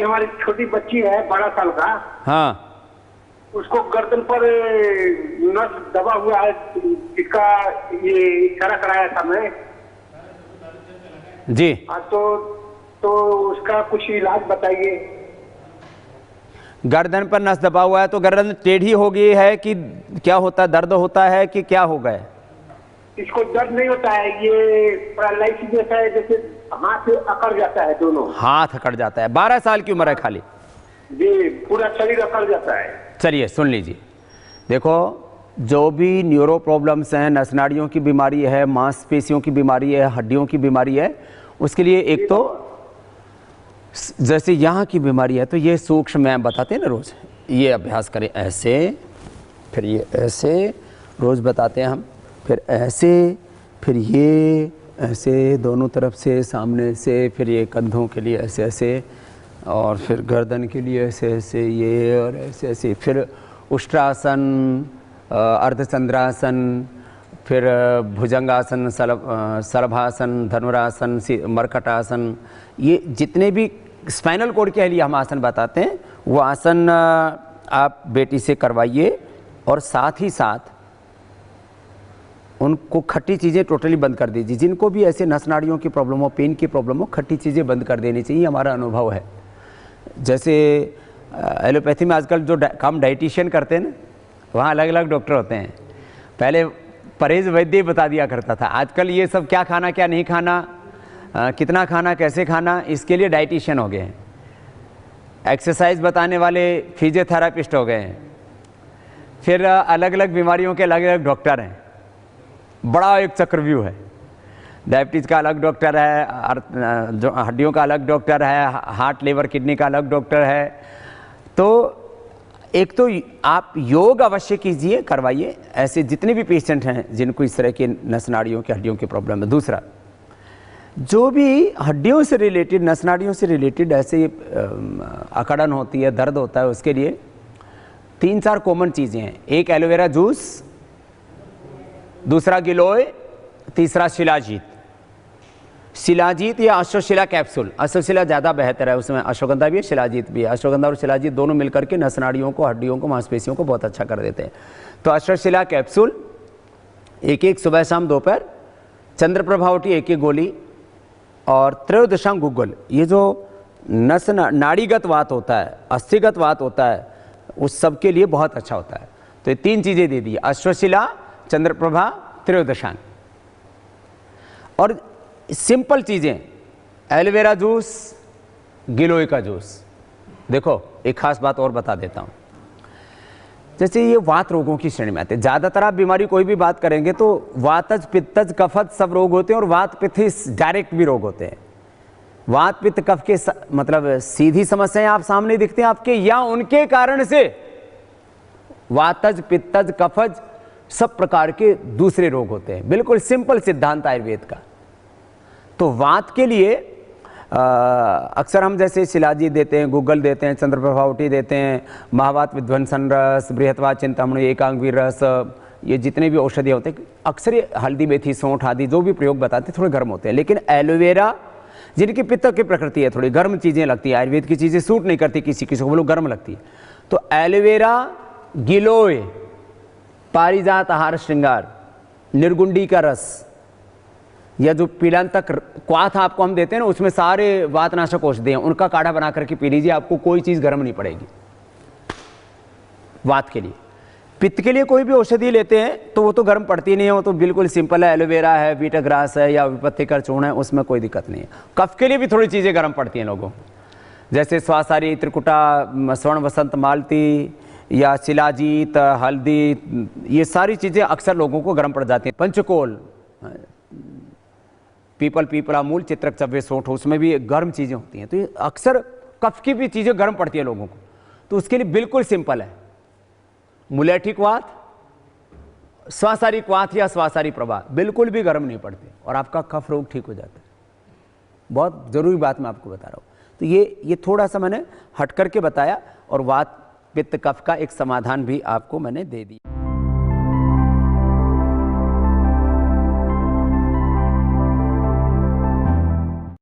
हमारी छोटी बच्ची है 12 साल का। हाँ, उसको गर्दन पर नस दबा हुआ है, इसका ये इशारा कराया था मैं जी। तो उसका कुछ इलाज बताइए। गर्दन पर नस दबा हुआ है तो गर्दन टेढ़ी हो गई है कि क्या होता है, दर्द होता है कि क्या हो गया? इसको दर्द नहीं होता है, ये पैरालाइसिस जैसा है, जैसे हाथ अकड़ जाता है, दोनों हाथ अकड़ जाता है। 12 साल की उम्र है खाली जी, पूरा शरीर अकड़ जाता है। चलिए सुन लीजिए, देखो जो भी न्यूरो प्रॉब्लम्स हैं, नस नाड़ियों की बीमारी है, मांसपेशियों की बीमारी है, हड्डियों की बीमारी है, उसके लिए एक तो जैसे यहाँ की बीमारी है तो ये सूक्ष्म में बताते हैं ना रोज़, ये अभ्यास करें ऐसे, फिर ये ऐसे रोज़ बताते हैं हम, फिर ऐसे, फिर ये ऐसे दोनों तरफ से, सामने से, फिर ये कंधों के लिए ऐसे ऐसे, और फिर गर्दन के लिए ऐसे ऐसे ये, और ऐसे ऐसे, फिर उष्ट्रासन, अर्धचंद्रासन, फिर भुजंगासन, सरभासन, धनुरासन, मरकटासन, ये जितने भी स्पाइनल कोड के लिए हम आसन बताते हैं वो आसन आप बेटी से करवाइए, और साथ ही साथ उनको खट्टी चीज़ें टोटली बंद कर दीजिए। जिनको भी ऐसे नस नाड़ियों की प्रॉब्लम हो, पेन की प्रॉब्लम हो, खट्टी चीज़ें बंद कर देनी चाहिए, हमारा अनुभव है। जैसे एलोपैथी में आजकल जो काम डाइटिशियन करते हैं ना, वहाँ अलग अलग डॉक्टर होते हैं। पहले परहेज वैद्य बता दिया करता था, आजकल ये सब क्या खाना क्या नहीं खाना, कितना खाना कैसे खाना, इसके लिए डाइटिशियन हो गए हैं। एक्सरसाइज बताने वाले फिजियोथेरापिस्ट हो गए हैं। फिर अलग अलग बीमारियों के अलग अलग डॉक्टर हैं। बड़ा एक चक्रव्यूह है। डायबिटीज़ का अलग डॉक्टर है, जो हड्डियों का अलग डॉक्टर है, हार्ट लिवर किडनी का अलग डॉक्टर है। तो एक तो आप योग अवश्य कीजिए, करवाइए ऐसे जितने भी पेशेंट हैं जिनको इस तरह के नस नाड़ियों की हड्डियों की प्रॉब्लम है। दूसरा, जो भी हड्डियों से रिलेटेड, नस नाड़ियों से रिलेटेड ऐसे अकड़न होती है, दर्द होता है, उसके लिए 3-4 कॉमन चीज़ें हैं। एक एलोवेरा जूस, दूसरा गिलोय, तीसरा शिलाजीत। शिलाजीत या अश्वशिला कैप्सूल, अश्वशिला ज़्यादा बेहतर है, उसमें अश्वगंधा भी है, शिलाजीत भी है। अश्वगंधा और शिलाजीत दोनों मिलकर के नस नाड़ियों को, हड्डियों को, मांसपेशियों को बहुत अच्छा कर देते हैं। तो अश्वशिला कैप्सूल एक सुबह शाम दोपहर, चंद्रप्रभावटी एक गोली, और त्रयोदशांग गुग्गल, ये जो नस नाड़ीगत वात होता है, अस्थिगत वात होता है, उस सब के लिए बहुत अच्छा होता है। तो ये 3 चीज़ें दे दी, अश्वशिला, चंद्रप्रभा, त्रयोदशांग। और सिंपल चीज़ें, एलोवेरा जूस, गिलोय का जूस। देखो एक खास बात और बता देता हूँ, जैसे ये वात रोगों की श्रेणी में आते हैं। ज़्यादातर आप बीमारी कोई भी बात करेंगे तो वातज, पित्तज, कफज सब रोग होते हैं, और वात पित्त डायरेक्ट भी रोग होते हैं। वात पित्त कफ के मतलब सीधी समस्याएं आप सामने दिखते हैं आपके, या उनके कारण से वातज, पित्तज, कफज सब प्रकार के दूसरे रोग होते हैं। बिल्कुल सिंपल सिद्धांत आयुर्वेद का। तो वात के लिए अक्सर हम जैसे शिलाजीत देते हैं, गुग्गल देते हैं, चंद्रप्रभावटी देते हैं, महावात विध्वंसन रस, बृहत्वात चिंतामणि, एकांगवीर रस, ये जितने भी औषधियाँ होते हैं, अक्सर ये हल्दी, मेथी, सौंठ आदि जो भी प्रयोग बताते हैं थोड़े गर्म होते हैं। लेकिन एलोवेरा, जिनकी पित्त की प्रकृति है, थोड़ी गर्म चीज़ें लगती है, आयुर्वेद की चीज़ें सूट नहीं करती किसी किसी को, वो लोग गर्म लगती है। तो एलोवेरा, गिलोय, पारिजात आहार श्रृंगार, निर्गुंडी का रस, या जो पीलांतक क्वाथ आपको हम देते हैं ना, उसमें सारे वातनाशक औषधि हैं, उनका काढ़ा बना करके पी लीजिए, आपको कोई चीज़ गर्म नहीं पड़ेगी वात के लिए। पित्त के लिए कोई भी औषधि लेते हैं तो वो तो गर्म पड़ती नहीं है, वो तो बिल्कुल सिंपल है, एलोवेरा है, बीटाग्रास है, या विपत्तिकर चूर्ण है, उसमें कोई दिक्कत नहीं है। कफ के लिए भी थोड़ी चीज़ें गर्म पड़ती हैं लोगों, जैसे स्वासारी, त्रिकुटा, स्वर्ण वसंत मालती, या शिलाजीत, हल्दी, ये सारी चीज़ें अक्सर लोगों को गर्म पड़ जाती हैं। पंचकोल, पीपल, पीपला मूल, चित्रक, चव्वे, सोंठ, उसमें भी गर्म चीज़ें होती हैं। तो ये अक्सर कफ की भी चीज़ें गर्म पड़ती है लोगों को, तो उसके लिए बिल्कुल सिंपल है। मुलेठी क्वाथ, स्वासारी क्वाथ या स्वासारी प्रभा बिल्कुल भी गर्म नहीं पड़ते, और आपका कफ रोग ठीक हो जाता है। बहुत ज़रूरी बात मैं आपको बता रहा हूँ। तो ये थोड़ा सा मैंने हट करके बताया, और वात, पित्त, कफ का एक समाधान भी आपको मैंने दे दिया।